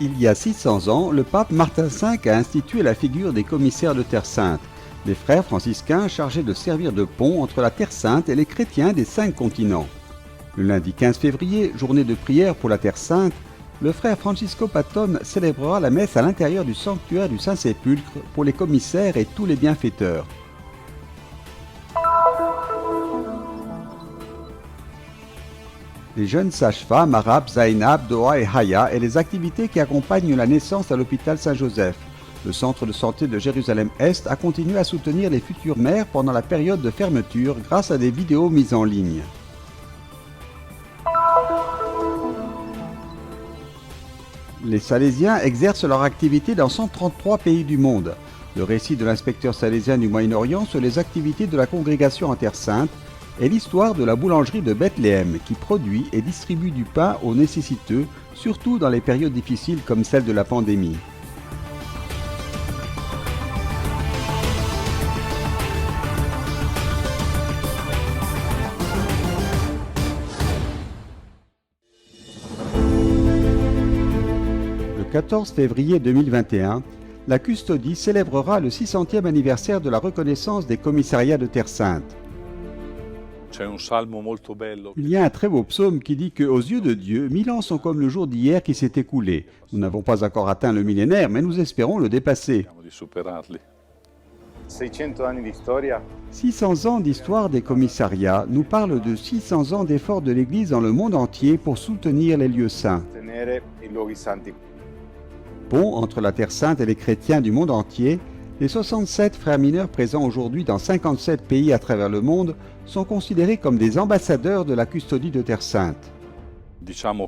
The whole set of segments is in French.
il y a 600 ans, le pape Martin V a institué la figure des commissaires de Terre Sainte, des frères franciscains chargés de servir de pont entre la Terre Sainte et les chrétiens des 5 continents. Le lundi 15 février, journée de prière pour la Terre Sainte, le frère Francisco Patton célébrera la messe à l'intérieur du sanctuaire du Saint-Sépulcre pour les commissaires et tous les bienfaiteurs. Les jeunes sages-femmes arabes Zainab, Doha et Haya et les activités qui accompagnent la naissance à l'hôpital Saint-Joseph. Le centre de santé de Jérusalem-Est a continué à soutenir les futures mères pendant la période de fermeture grâce à des vidéos mises en ligne. Les Salésiens exercent leur activité dans 133 pays du monde. Le récit de l'inspecteur salésien du Moyen-Orient sur les activités de la congrégation en Terre Sainte est l'histoire de la boulangerie de Bethléem qui produit et distribue du pain aux nécessiteux, surtout dans les périodes difficiles comme celle de la pandémie. Le 14 février 2021, la Custodie célébrera le 600e anniversaire de la reconnaissance des commissariats de Terre Sainte. Il y a un très beau psaume qui dit qu'aux yeux de Dieu, 1000 ans sont comme le jour d'hier qui s'est écoulé. Nous n'avons pas encore atteint le millénaire, mais nous espérons le dépasser. 600 ans d'histoire des commissariats nous parlent de 600 ans d'efforts de l'Église dans le monde entier pour soutenir les lieux saints. Pont entre la Terre Sainte et les chrétiens du monde entier, les 67 frères mineurs présents aujourd'hui dans 57 pays à travers le monde sont considérés comme des ambassadeurs de la custodie de Terre Sainte. Disons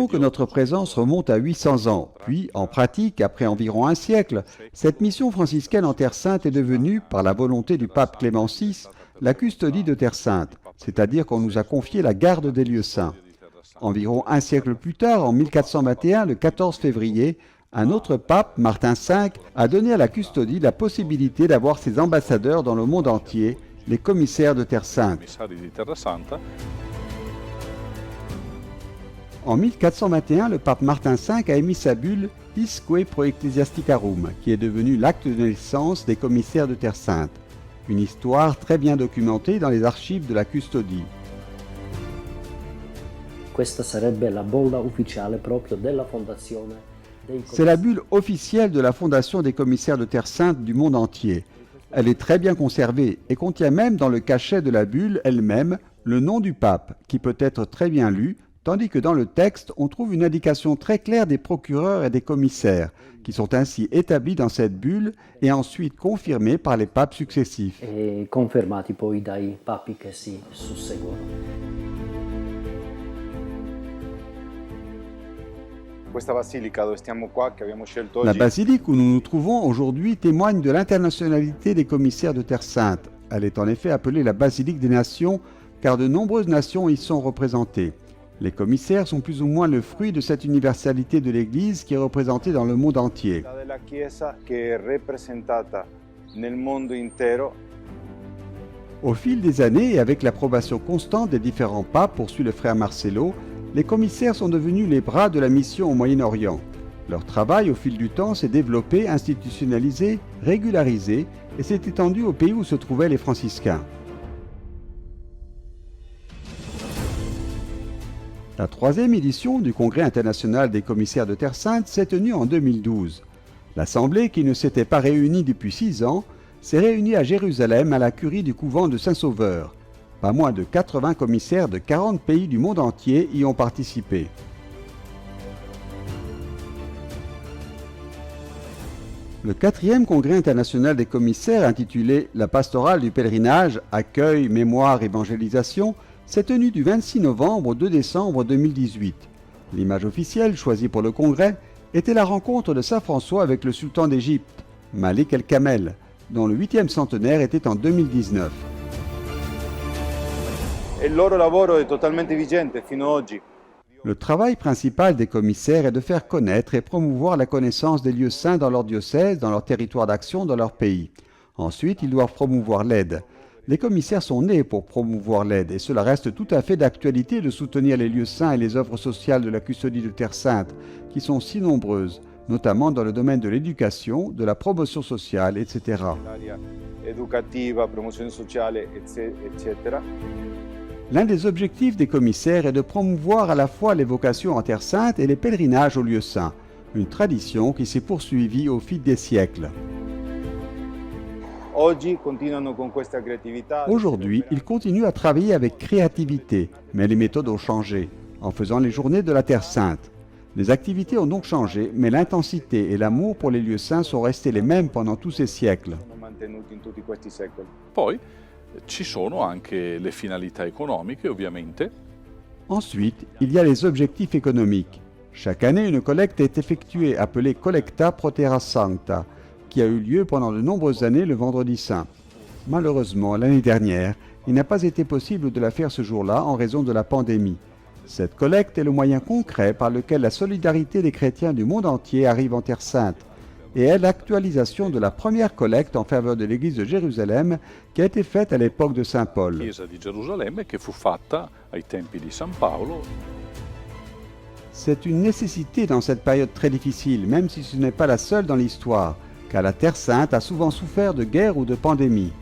que notre présence remonte à 800 ans, puis, en pratique, après environ un siècle, cette mission franciscaine en Terre Sainte est devenue, par la volonté du pape Clément VI, la custodie de Terre Sainte, c'est-à-dire qu'on nous a confié la garde des lieux saints. Environ un siècle plus tard, en 1421, le 14 février, un autre pape, Martin V, a donné à la custodie la possibilité d'avoir ses ambassadeurs dans le monde entier, les commissaires de Terre Sainte. En 1421, le pape Martin V a émis sa bulle Isque pro ecclesiasticarum, qui est devenue l'acte de naissance des commissaires de Terre Sainte. Une histoire très bien documentée dans les archives de la custodie. C'est la bulle officielle de la Fondation des commissaires de Terre Sainte du monde entier. Elle est très bien conservée et contient même dans le cachet de la bulle elle-même le nom du pape, qui peut être très bien lu, tandis que dans le texte, on trouve une indication très claire des procureurs et des commissaires, qui sont ainsi établis dans cette bulle et ensuite confirmés par les papes successifs. La basilique où nous nous trouvons aujourd'hui témoigne de l'internationalité des commissaires de Terre Sainte. Elle est en effet appelée la basilique des nations, car de nombreuses nations y sont représentées. Les commissaires sont plus ou moins le fruit de cette universalité de l'Église qui est représentée dans le monde entier. Au fil des années et avec l'approbation constante des différents papes, poursuit le frère Marcelo, les commissaires sont devenus les bras de la mission au Moyen-Orient. Leur travail, au fil du temps, s'est développé, institutionnalisé, régularisé et s'est étendu au pays où se trouvaient les franciscains. La 3e édition du Congrès international des commissaires de Terre Sainte s'est tenue en 2012. L'Assemblée, qui ne s'était pas réunie depuis 6 ans, s'est réunie à Jérusalem à la curie du couvent de Saint-Sauveur. Pas moins de 80 commissaires de 40 pays du monde entier y ont participé. Le 4e Congrès international des commissaires, intitulé « La pastorale du pèlerinage, accueil, mémoire, évangélisation », s'est tenu du 26 novembre au 2 décembre 2018. L'image officielle choisie pour le congrès était la rencontre de Saint François avec le sultan d'Égypte, Malik el-Kamel, dont le 8e centenaire était en 2019. Le travail principal des commissaires est de faire connaître et promouvoir la connaissance des lieux saints dans leur diocèse, dans leur territoire d'action, dans leur pays. Ensuite, ils doivent promouvoir l'aide. Les commissaires sont nés pour promouvoir l'aide et cela reste tout à fait d'actualité de soutenir les lieux saints et les œuvres sociales de la custodie de Terre Sainte, qui sont si nombreuses, notamment dans le domaine de l'éducation, de la promotion sociale, etc. Educativa, promozione sociale, eccetera. L'un des objectifs des commissaires est de promouvoir à la fois les vocations en Terre Sainte et les pèlerinages aux lieux saints, une tradition qui s'est poursuivie au fil des siècles. Aujourd'hui, ils continuent à travailler avec créativité, mais les méthodes ont changé, en faisant les journées de la Terre Sainte. Les activités ont donc changé, mais l'intensité et l'amour pour les lieux saints sont restés les mêmes pendant tous ces siècles. Poi ci sono anche le finalità economiche, ovviamente. Ensuite, il y a les objectifs économiques. Chaque année, une collecte est effectuée appelée Collecta Pro Terra Sancta, qui a eu lieu pendant de nombreuses années le Vendredi Saint. Malheureusement, l'année dernière, il n'a pas été possible de la faire ce jour-là en raison de la pandémie. Cette collecte est le moyen concret par lequel la solidarité des chrétiens du monde entier arrive en Terre Sainte et est l'actualisation de la première collecte en faveur de l'Église de Jérusalem qui a été faite à l'époque de Saint Paul. La Chiesa di Gerusalemme che fu fatta ai tempi di San Paolo. C'est une nécessité dans cette période très difficile, même si ce n'est pas la seule dans l'histoire, car la Terre Sainte a souvent souffert de guerre ou de pandémie.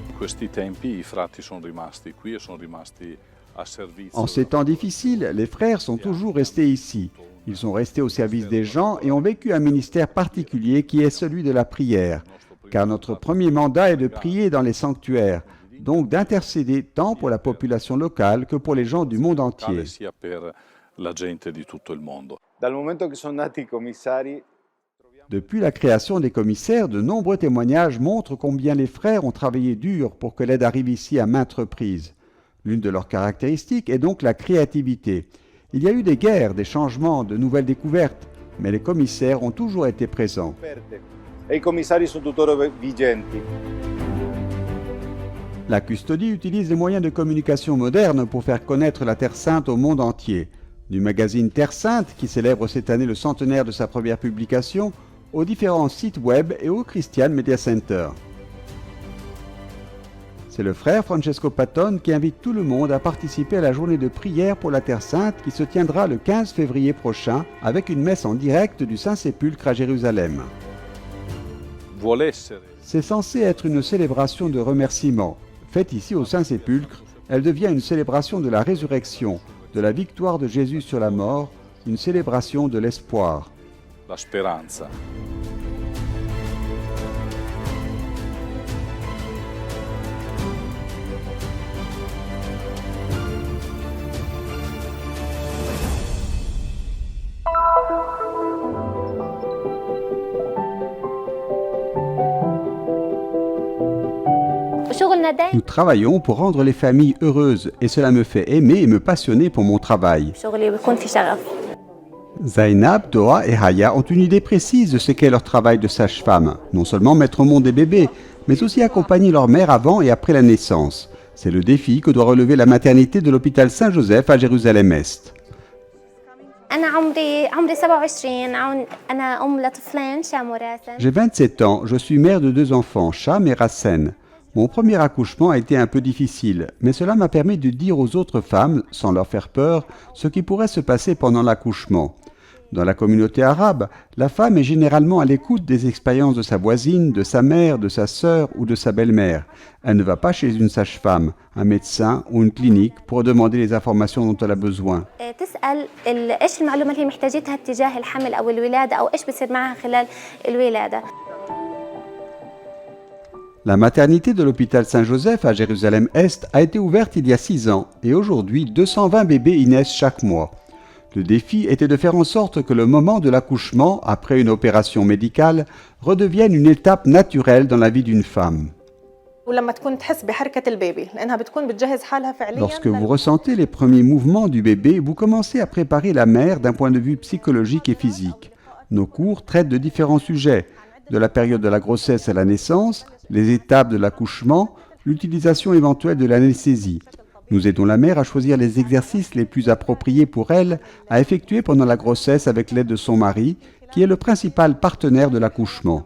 In questi tempi i frati sono rimasti qui e sono rimasti a servizio. En ces temps difficiles, les frères sont toujours restés ici. Ils sont restés au service des gens et ont vécu un ministère particulier qui est celui de la prière, car notre premier mandat est de prier dans les sanctuaires, donc d'intercéder tant pour la population locale que pour les gens du monde entier. Sia per la gente di tutto il mondo. Dal momento che sono nati i commissari, Depuis la création des commissaires, de nombreux témoignages montrent combien les frères ont travaillé dur pour que l'aide arrive ici à maintes reprises. L'une de leurs caractéristiques est donc la créativité. Il y a eu des guerres, des changements, de nouvelles découvertes, mais les commissaires ont toujours été présents. e i commissari sono tuttora vigenti. La custodie utilise les moyens de communication modernes pour faire connaître la Terre Sainte au monde entier. Du magazine Terre Sainte, qui célèbre cette année le centenaire de sa première publication, aux différents sites web et au Christian Media Center. C'est le frère Francesco Patton qui invite tout le monde à participer à la journée de prière pour la Terre Sainte qui se tiendra le 15 février prochain avec une messe en direct du Saint-Sépulcre à Jérusalem. Vuole essere C'est censé être une célébration de remerciement. Faite ici au Saint-Sépulcre, elle devient une célébration de la résurrection, de la victoire de Jésus sur la mort, une célébration de l'espoir. la speranza. Nous travaillons pour rendre les familles heureuses et cela me fait aimer et me passionner pour mon travail. Zainab, Doha et Haya ont une idée précise de ce qu'est leur travail de sage-femme. Non seulement mettre au monde des bébés, mais aussi accompagner leur mère avant et après la naissance. C'est le défi que doit relever la maternité de l'hôpital Saint-Joseph à Jérusalem-Est. J'ai 27 ans, je suis mère de 2 enfants, Cham et Rassen. Mon premier accouchement a été un peu difficile, mais cela m'a permis de dire aux autres femmes, sans leur faire peur, ce qui pourrait se passer pendant l'accouchement. Dans la communauté arabe, la femme est généralement à l'écoute des expériences de sa voisine, de sa mère, de sa sœur ou de sa belle-mère. Elle ne va pas chez une sage-femme, un médecin ou une clinique pour demander les informations dont elle a besoin. La maternité de l'hôpital Saint-Joseph à Jérusalem-Est a été ouverte il y a 6 ans et aujourd'hui 220 bébés y naissent chaque mois. Le défi était de faire en sorte que le moment de l'accouchement, après une opération médicale, redevienne une étape naturelle dans la vie d'une femme. Lorsque vous ressentez les premiers mouvements du bébé, vous commencez à préparer la mère d'un point de vue psychologique et physique. Nos cours traitent de différents sujets, de la période de la grossesse à la naissance, les étapes de l'accouchement, l'utilisation éventuelle de l'anesthésie. Nous aidons la mère à choisir les exercices les plus appropriés pour elle à effectuer pendant la grossesse avec l'aide de son mari, qui est le principal partenaire de l'accouchement.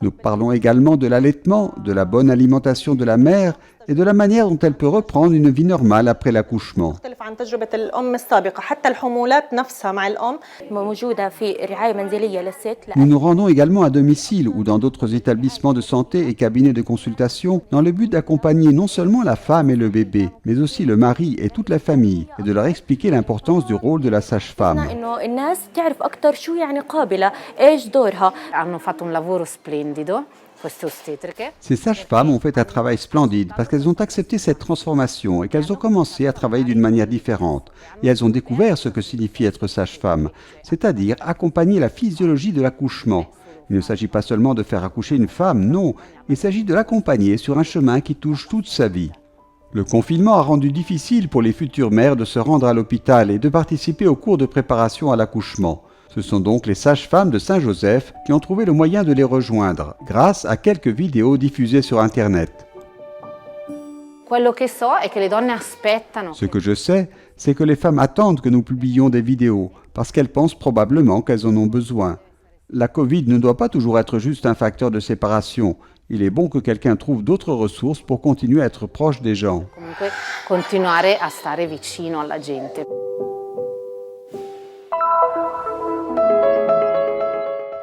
Nous parlons également de l'allaitement, de la bonne alimentation de la mère et de la manière dont elle peut reprendre une vie normale après l'accouchement. تختلف عن تجربة الأم السابقة حتى الحمولات نفسها مع الأم موجودة في رعاية منزلية للست. Nous nous rendons également à domicile ou dans d'autres établissements de santé et cabinets de consultation dans le but d'accompagner non seulement la femme et le bébé, mais aussi le mari et toute la famille et de leur expliquer l'importance du rôle de la sage-femme. إنه الناس تعرف أكتر شو يعني قابلة، إيش دورها. Hanno fatto un lavoro splendido, queste ostetriche. Ces sages-femmes ont fait un travail splendide parce qu'elles ont accepté cette transformation et qu'elles ont commencé à travailler d'une manière différente. Et elles ont découvert ce que signifie être sage-femme, c'est-à-dire accompagner la physiologie de l'accouchement. Il ne s'agit pas seulement de faire accoucher une femme, non, il s'agit de l'accompagner sur un chemin qui touche toute sa vie. Le confinement a rendu difficile pour les futures mères de se rendre à l'hôpital et de participer aux cours de préparation à l'accouchement. Ce sont donc les sages-femmes de Saint-Joseph qui ont trouvé le moyen de les rejoindre, grâce à quelques vidéos diffusées sur Internet. Quello che so è che le donne aspettano. Ce que je sais, c'est que les femmes attendent que nous publions des vidéos, parce qu'elles pensent probablement qu'elles en ont besoin. La Covid ne doit pas toujours être juste un facteur de séparation. Il est bon que quelqu'un trouve d'autres ressources pour continuer à être proche des gens. Comunque continuare a stare vicino alla gente.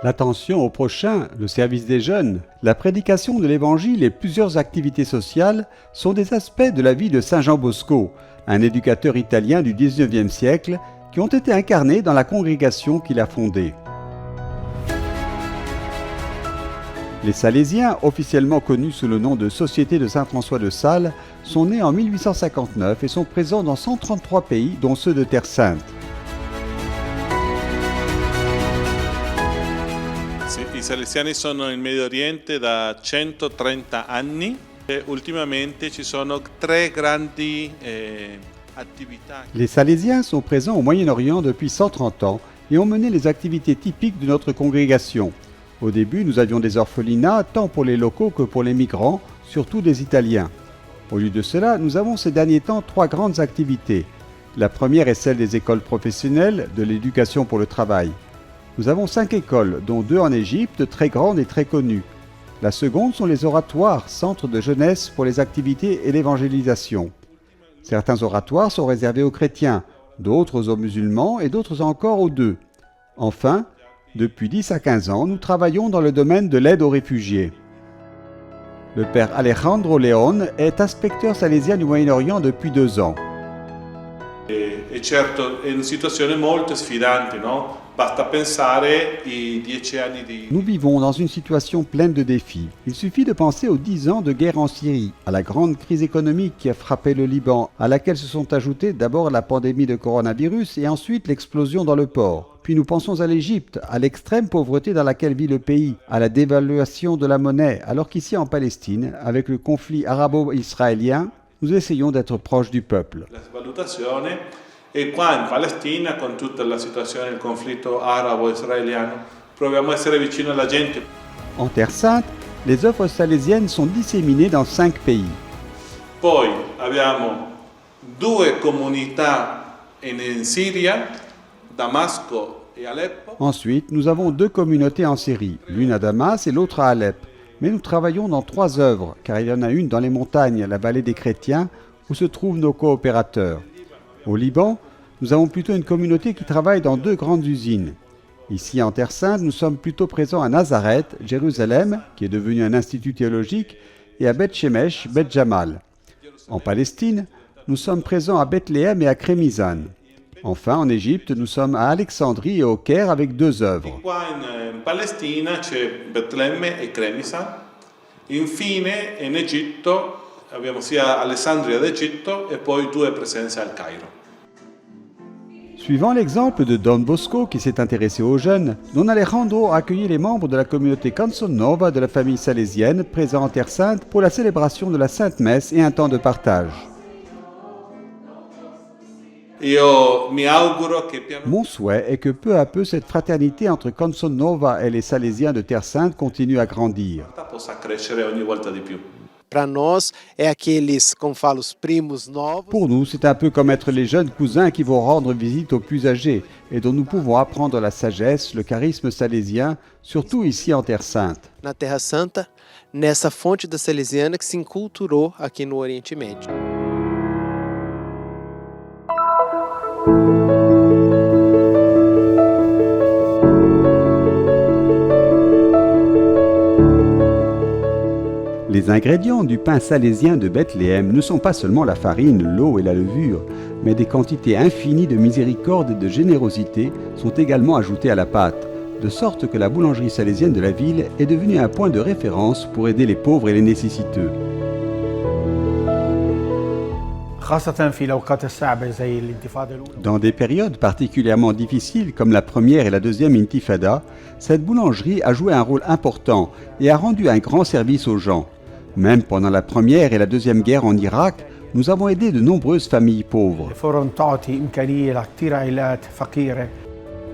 L'attention au prochain, le service des jeunes, la prédication de l'Évangile et plusieurs activités sociales sont des aspects de la vie de Saint Jean Bosco, un éducateur italien du XIXe siècle qui ont été incarnés dans la congrégation qu'il a fondée. Les Salésiens, officiellement connus sous le nom de Société de Saint-François de Sales, sont nés en 1859 et sont présents dans 133 pays, dont ceux de Terre Sainte. I salesiani sono in Medio Oriente da 130 anni e ultimamente ci sono tre grandi attività. Les Salésiens sont présents au Moyen-Orient depuis 130 ans et ont mené les activités typiques de notre congrégation. Au début, nous avions des orphelinats tant pour les locaux que pour les migrants, surtout des Italiens. Au lieu de cela, nous avons ces derniers temps trois grandes activités. La première est celle des écoles professionnelles, de l'éducation pour le travail. Nous avons 5 écoles, dont 2 en Égypte, très grandes et très connues. La seconde sont les oratoires, centres de jeunesse pour les activités et l'évangélisation. Certains oratoires sont réservés aux chrétiens, d'autres aux musulmans et d'autres encore aux deux. Enfin, depuis 10 à 15 ans, nous travaillons dans le domaine de l'aide aux réfugiés. Le père Alejandro León est inspecteur salésien du Moyen-Orient depuis 2 ans. E certo è una situazione molto sfidante, no? Basta pensare i 10 anni di... Nous vivons dans une situation pleine de défis. Il suffit de penser aux 10 ans de guerre en Syrie, à la grande crise économique qui a frappé le Liban, à laquelle se sont ajoutées d'abord la pandémie de coronavirus et ensuite l'explosion dans le port. Puis nous pensons à l'Égypte, à l'extrême pauvreté dans laquelle vit le pays, à la dévaluation de la monnaie, alors qu'ici en Palestine, avec le conflit arabo-israélien, nous essayons d'être proches du peuple. La svalutazione e qua in Palestina con tutta la situazione del conflitto arabo-israeliano proviamo a essere vicino alla gente. En Terre Sainte, les œuvres salésiennes sont disséminées dans 5 pays. Poi abbiamo 2 comunità in Siria, Damasco e Aleppo. Ensuite, nous avons 2 communautés en Syrie, l'une à Damas et l'autre à Alep. Mais nous travaillons dans 3 œuvres, car il y en a une dans les montagnes, la vallée des chrétiens, où se trouvent nos coopérateurs. Au Liban, nous avons plutôt une communauté qui travaille dans 2 grandes usines. Ici, en Terre Sainte, nous sommes plutôt présents à Nazareth, Jérusalem, qui est devenu un institut théologique, et à Beth Shemesh, Beth Jamal. En Palestine, nous sommes présents à Bethléem et à Crémisan. Enfin, en Égypte, nous sommes à Alexandrie et au Caire avec 2 œuvres. Qua in Palestina c'è Betlemme e Cremisan. Infine in Egitto abbiamo sia Alessandria d'Egitto e poi 2 presenze al Cairo. Suivant l'exemple de Don Bosco qui s'est intéressé aux jeunes, Don Alejandro a accueilli les membres de la communauté Canson Nova de la famille salésienne présents en Terre Sainte pour la célébration de la Sainte Messe et un temps de partage. Mon souhait est que peu à peu cette fraternité entre Canson Nova et les Salésiens de Terre Sainte continue à grandir. Pour nous, c'est un peu comme être les jeunes cousins qui vont rendre visite aux plus âgés et dont nous pouvons apprendre la sagesse, le charisme salésien, surtout ici en Terre Sainte. Na Terra Santa, nessa fonte da Salesiana que se inculturou aqui no Oriente Médio. Les ingrédients du pain salésien de Bethléem ne sont pas seulement la farine, l'eau et la levure, mais des quantités infinies de miséricorde et de générosité sont également ajoutées à la pâte, de sorte que la boulangerie salésienne de la ville est devenue un point de référence pour aider les pauvres et les nécessiteux. Dans des périodes particulièrement difficiles comme la première et la deuxième intifada, cette boulangerie a joué un rôle important et a rendu un grand service aux gens. Même pendant la première et la deuxième guerre en Irak, nous avons aidé de nombreuses familles pauvres.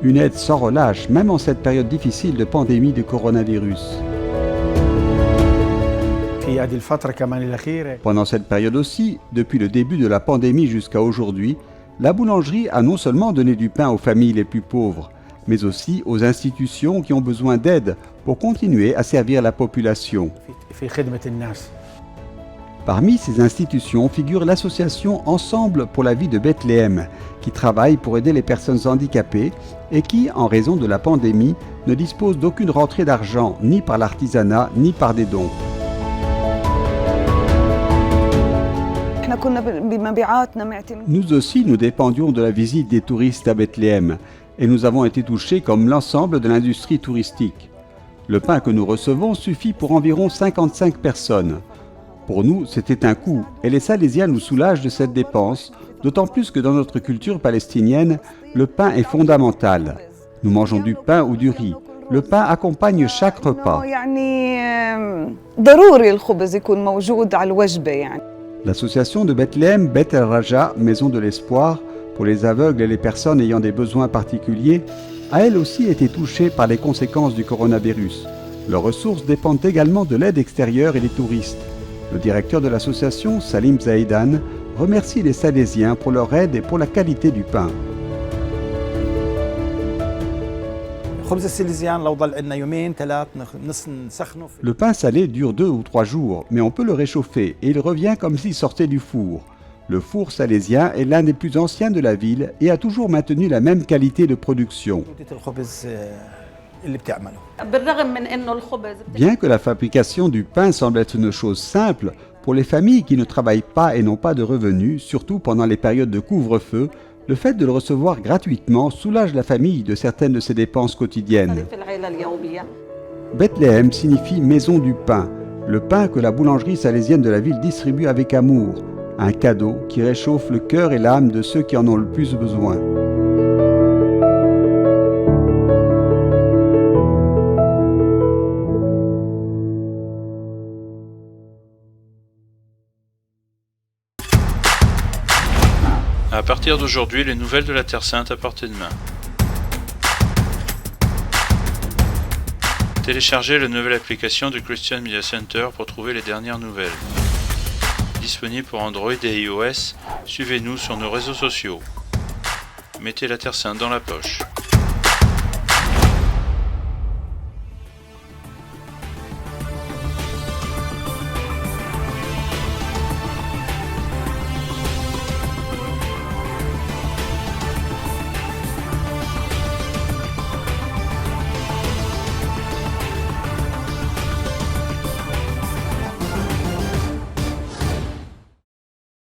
Une aide sans relâche, même en cette période difficile de pandémie de coronavirus. Pendant cette période aussi, depuis le début de la pandémie jusqu'à aujourd'hui, la boulangerie a non seulement donné du pain aux familles les plus pauvres, mais aussi aux institutions qui ont besoin d'aide pour continuer à servir la population. Parmi ces institutions figure l'association Ensemble pour la vie de Bethléem, qui travaille pour aider les personnes handicapées et qui, en raison de la pandémie, ne dispose d'aucune rentrée d'argent, ni par l'artisanat, ni par des dons. Nous aussi, nous dépendions de la visite des touristes à Bethléem et nous avons été touchés comme l'ensemble de l'industrie touristique. Le pain que nous recevons suffit pour environ 55 personnes. Pour nous, c'était un coût et les Salésiens nous soulagent de cette dépense, d'autant plus que dans notre culture palestinienne, le pain est fondamental. Nous mangeons du pain ou du riz. Le pain accompagne chaque repas. L'association de Bethléem, Beth El Raja, Maison de l'Espoir, pour les aveugles et les personnes ayant des besoins particuliers, a elle aussi été touchée par les conséquences du coronavirus. Leurs ressources dépendent également de l'aide extérieure et des touristes. Le directeur de l'association, Salim Zaïdan, remercie les Salésiens pour leur aide et pour la qualité du pain. Le pain salé dure 2 ou 3 jours, mais on peut le réchauffer et il revient comme s'il sortait du four. Le four salésien est l'un des plus anciens de la ville et a toujours maintenu la même qualité de production. Bien que la fabrication du pain semble être une chose simple, pour les familles qui ne travaillent pas et n'ont pas de revenus, surtout pendant les périodes de couvre-feu, le fait de le recevoir gratuitement soulage la famille de certaines de ses dépenses quotidiennes. Bethléem signifie maison du pain, le pain que la boulangerie salésienne de la ville distribue avec amour, un cadeau qui réchauffe le cœur et l'âme de ceux qui en ont le plus besoin. À partir d'aujourd'hui, les nouvelles de la Terre Sainte à portée de main. Téléchargez la nouvelle application du Christian Media Center pour trouver les dernières nouvelles. Disponible pour Android et iOS, suivez-nous sur nos réseaux sociaux. Mettez la Terre Sainte dans la poche.